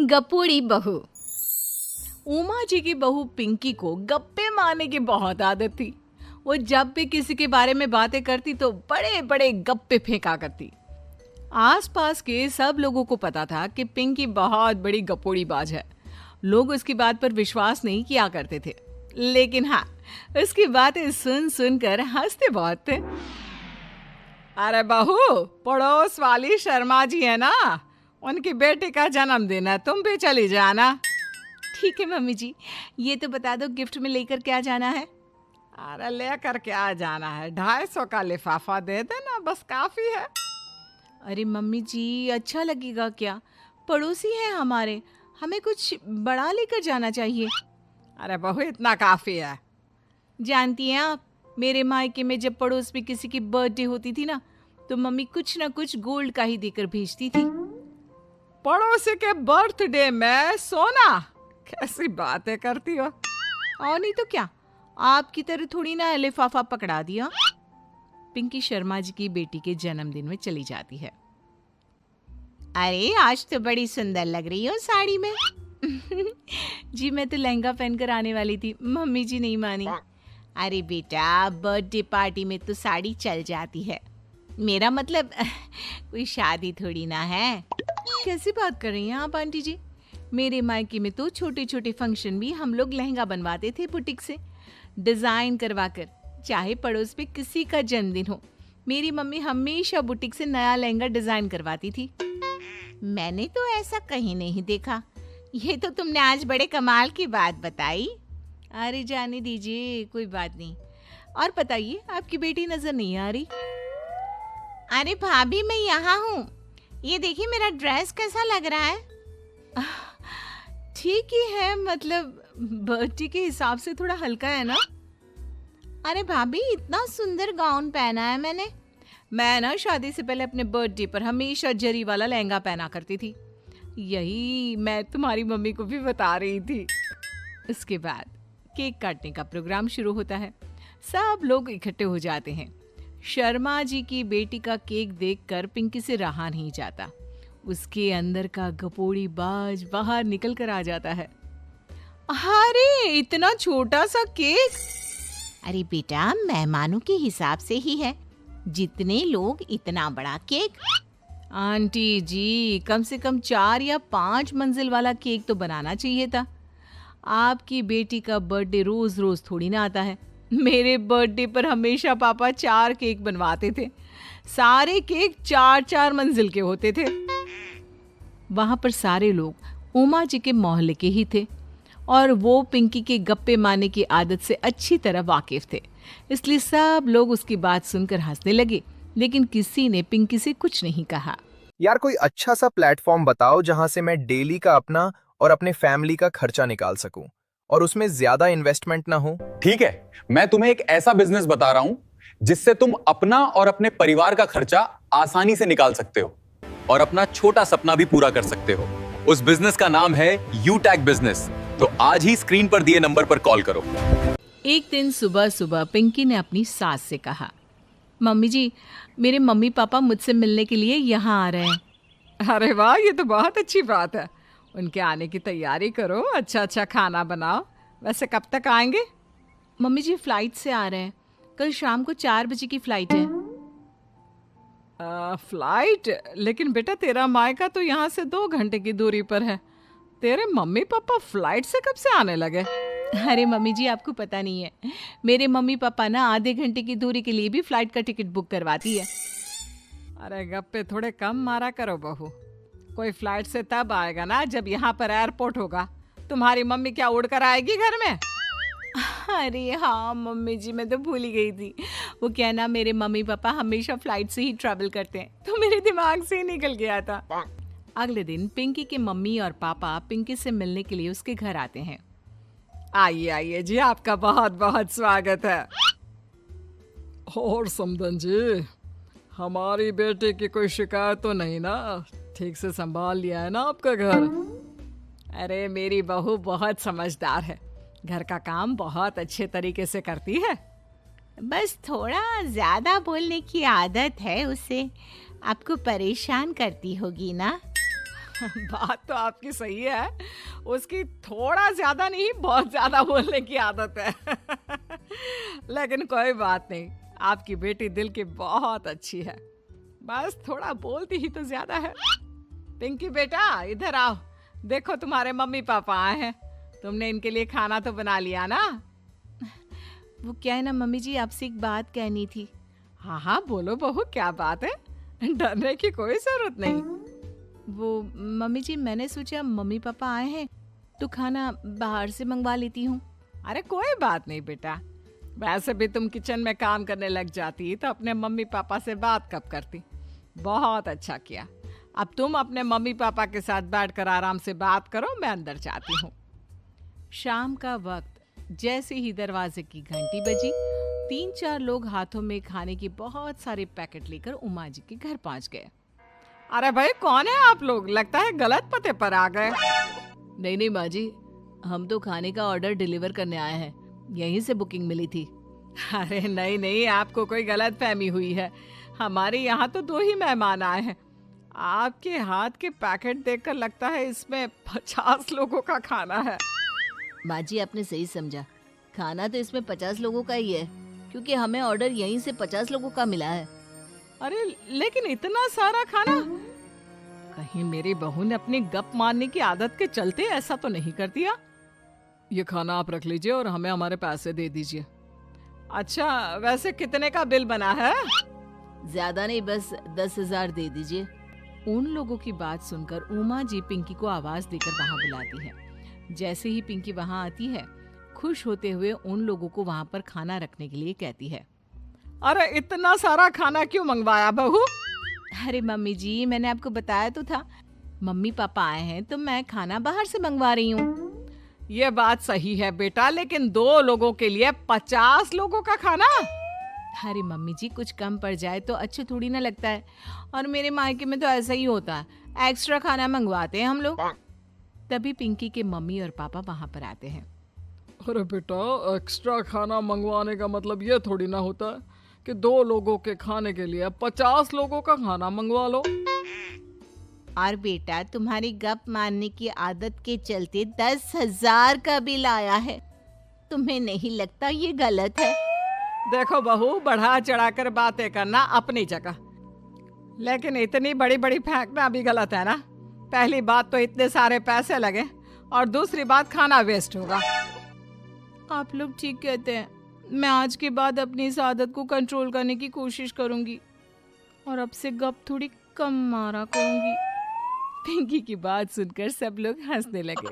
गपोड़ी बहू। उमा जी की बहू पिंकी को गप्पे मारने की बहुत आदत थी। वो जब भी किसी के बारे में बातें करती तो बड़े बड़े गप्पे फेंका करती। आसपास के सब लोगों को पता था कि पिंकी बहुत बड़ी गपोड़ी बाज है। लोग उसकी बात पर विश्वास नहीं किया करते थे, लेकिन हाँ, उसकी बातें सुन सुनकर हंसते बहुत थे। अरे बहू, पड़ोस वाली शर्मा जी है ना, उनकी बेटी का जन्मदिन है, तुम भी चली जाना। ठीक है मम्मी जी, ये तो बता दो गिफ्ट में लेकर क्या जाना है? अरे लेकर क्या जाना है, 250 का लिफाफा दे देना, बस काफी है। अरे मम्मी जी, अच्छा लगेगा क्या? पड़ोसी हैं हमारे, हमें कुछ बड़ा लेकर जाना चाहिए। अरे बहू, इतना काफी है। जानती हैं आप, मेरे मायके में जब पड़ोस में किसी की बर्थडे होती थी ना, तो मम्मी कुछ ना कुछ गोल्ड का ही देकर भेजती थी। पड़ोसी के बर्थडे में सोना? कैसी बातें करती हो। और नहीं तो क्या, आपकी तरह थोड़ी ना लिफाफा पकड़ा दिया। पिंकी शर्मा जी की बेटी के जन्मदिन में चली जाती है। अरे आज तो बड़ी सुंदर लग रही हो साड़ी में। जी मैं तो लहंगा पहनकर आने वाली थी, मम्मी जी नहीं मानी। अरे बेटा, बर्थडे पार्टी में तो साड़ी चल जाती है, मेरा मतलब कोई शादी थोड़ी ना है। कैसी बात कर रही हैं आप आंटी जी? मेरे मायके में तो छोटे छोटे फंक्शन भी हम लोग लहंगा बनवाते थे बुटीक से, डिजाइन करवाकर। चाहे पड़ोस में किसी का जन्मदिन हो, मेरी मम्मी हमेशा बुटीक से नया लहंगा डिजाइन करवाती थी। मैंने तो ऐसा कहीं नहीं देखा, ये तो तुमने आज बड़े कमाल की बात बताई। अरे जाने दीजिए, कोई बात नहीं। और बताइए, आपकी बेटी नजर नहीं आ रही? अरे भाभी, मैं यहाँ हूँ, ये देखिए मेरा ड्रेस कैसा लग रहा है। ठीक ही है, मतलब बर्थडे के हिसाब से थोड़ा हल्का है ना। अरे भाभी, इतना सुंदर गाउन पहना है मैंने। मैं ना शादी से पहले अपने बर्थडे पर हमेशा जरी वाला लहंगा पहना करती थी, यही मैं तुम्हारी मम्मी को भी बता रही थी। इसके बाद केक काटने का प्रोग्राम शुरू होता है। सब लोग इकट्ठे हो जाते हैं। शर्मा जी की बेटी का केक देखकर पिंकी से रहा नहीं जाता। उसके अंदर का गपोड़ी बाज बाहर निकल कर आ जाता है। अरे इतना छोटा सा केक! अरे बेटा, मेहमानों के हिसाब से ही है, जितने लोग इतना बड़ा केक। आंटी जी, कम से कम 4 या 5 मंजिल वाला केक तो बनाना चाहिए था। आपकी बेटी का बर्थडे रोज रोज थोड़ी ना आता है। मेरे बर्थडे पर हमेशा पापा 4 केक बनवाते थे, सारे केक 4-4 मंजिल के होते थे। वहां पर सारे लोग उमा जी के मोहल्ले के ही थे और वो पिंकी के गप्पे मारने की आदत से अच्छी तरह वाकिफ थे, इसलिए सब लोग उसकी बात सुनकर हंसने लगे, लेकिन किसी ने पिंकी से कुछ नहीं कहा। यार कोई अच्छा सा प्लेटफॉर्म बताओ जहां से मैं डेली का अपना और अपने फैमिली का खर्चा निकाल सकूं और उसमें ज्यादा इन्वेस्टमेंट ना हो। ठीक है, मैं तुम्हें एक ऐसा बिजनेस बता रहा हूं जिससे तुम अपना और अपने परिवार का खर्चा आसानी से निकाल सकते हो और अपना छोटा सपना भी पूरा कर सकते हो। उस बिजनेस का नाम है यूटैग बिजनेस। तो आज ही स्क्रीन पर दिए नंबर पर कॉल करो। एक दिन सुबह सुबह पिंकी ने अपनी सास से कहा, मम्मी जी, मेरे मम्मी पापा मुझसे मिलने के लिए यहाँ आ रहे हैं। अरे वाह, ये तो बहुत अच्छी बात है। उनके आने की तैयारी करो, अच्छा अच्छा खाना बनाओ। वैसे कब तक आएंगे? मम्मी जी फ्लाइट से आ रहे हैं, कल शाम को 4 बजे की फ्लाइट है। फ्लाइट? लेकिन बेटा, तेरा मायका तो यहाँ से 2 घंटे की दूरी पर है। तेरे मम्मी पापा फ्लाइट से कब से आने लगे? अरे मम्मी जी, आपको पता नहीं है, मेरे मम्मी पापा ना आधे घंटे की दूरी के लिए भी फ्लाइट का टिकट बुक करवाती है। अरे गप्पे थोड़े कम मारा करो बहू, कोई फ्लाइट से तब आएगा ना जब यहाँ पर एयरपोर्ट होगा। तुम्हारी मम्मी क्या उड़कर आएगी घर में? अरे हाँ मम्मी जी, मैं तो भूल ही गई थी। वो क्या ना, मेरे मम्मी पापा हमेशा फ्लाइट से ही ट्रैवल करते हैं, तो मेरे दिमाग से ही निकल गया था। अगले दिन पिंकी के मम्मी और पापा पिंकी से मिलने के लिए उसके घर आते हैं। आइए आइए जी, आपका बहुत बहुत स्वागत है। और समदन जी, हमारी बेटे की कोई शिकायत तो नहीं ना? ठीक से संभाल लिया है ना आपका घर? अरे मेरी बहू बहुत समझदार है, घर का काम बहुत अच्छे तरीके से करती है। बस थोड़ा ज्यादा बोलने की आदत है उसे, आपको परेशान करती होगी ना? बात तो आपकी सही है, उसकी थोड़ा ज्यादा नहीं बहुत ज्यादा बोलने की आदत है। लेकिन कोई बात नहीं, आपकी बेटी दिल की बहुत अच्छी है, बस थोड़ा बोलती ही तो ज्यादा है। पिंकी बेटा इधर आओ, देखो तुम्हारे मम्मी पापा आए हैं, तुमने इनके लिए खाना तो बना लिया ना? वो क्या है ना मम्मी जी, आपसे एक बात कहनी थी। हाँ हाँ बोलो बहू, क्या बात है, डरने की कोई जरूरत नहीं। वो मम्मी जी, मैंने सोचा मम्मी पापा आए हैं तो खाना बाहर से मंगवा लेती हूँ। अरे कोई बात नहीं बेटा, वैसे भी तुम किचन में काम करने लग जाती तो अपने मम्मी पापा से बात कब करती। बहुत अच्छा किया, अब तुम अपने मम्मी पापा के साथ बैठकर आराम से बात करो, मैं अंदर जाती हूँ। शाम का वक्त जैसे ही दरवाजे की घंटी बजी, 3-4 लोग हाथों में खाने की बहुत सारे पैकेट लेकर उमा जी के घर पहुंच गए। अरे भाई कौन है आप लोग, लगता है गलत पते पर आ गए। नहीं नहीं माँ जी, हम तो खाने का ऑर्डर डिलीवर करने आए हैं, यहीं से बुकिंग मिली थी। अरे नहीं नहीं, आपको कोई गलत फहमी हुई है, हमारे यहाँ तो 2 ही मेहमान आए हैं। आपके हाथ के पैकेट देखकर लगता है इसमें 50 लोगों का खाना है। माँ जी आपने सही समझा, खाना तो इसमें 50 लोगों का ही है, क्योंकि हमें ऑर्डर यहीं से 50 लोगों का मिला है। अरे लेकिन इतना सारा खाना, कहीं मेरी बहू ने अपनी गप मारने की आदत के चलते ऐसा तो नहीं कर दिया? ये खाना आप रख लीजिए और हमें हमारे पैसे दे दीजिए। अच्छा वैसे कितने का बिल बना है? ज्यादा नहीं, बस 10,000 दे दीजिए। उन लोगों की बात सुनकर उमा जी पिंकी को आवाज देकर वहां बुलाती है। जैसे ही पिंकी वहां आती है, खुश होते हुए उन लोगों को वहां पर खाना रखने के लिए कहती है। अरे इतना सारा खाना क्यों मंगवाया बहू? अरे मम्मी जी, मैंने आपको बताया तो था, मम्मी पापा आए हैं तो मैं खाना बाहर से मंगवा रही हूँ। ये बात सही है बेटा, लेकिन 2 लोगों के लिए 50 लोगों का खाना? अरे मम्मी जी, कुछ कम पड़ जाए तो अच्छा थोड़ी ना लगता है, और मेरे मायके में तो ऐसा ही होता है, एक्स्ट्रा खाना मंगवाते हैं हम लोग। तभी पिंकी के मम्मी और पापा वहां पर आते हैं। अरे बेटा, एक्स्ट्रा खाना मंगवाने का मतलब ये थोड़ी ना होता है कि 2 लोगों के खाने के लिए 50 लोगों का खाना मंगवा लो। और बेटा, तुम्हारी गप मारने की आदत के चलते 10,000 का बिल आया है, तुम्हें नहीं लगता ये गलत है? देखो बहू, बढ़ा चढ़ाकर बातें करना अपनी जगह, लेकिन इतनी बड़ी बड़ी फेंकना भी गलत है ना। पहली बात तो इतने सारे पैसे लगे, और दूसरी बात खाना वेस्ट होगा। आप लोग ठीक कहते हैं, मैं आज के बाद अपनी इस आदत को कंट्रोल करने की कोशिश करूंगी और अब से गप थोड़ी कम मारा करूंगी। पिंकी की बात सुनकर सब लोग हंसने लगे।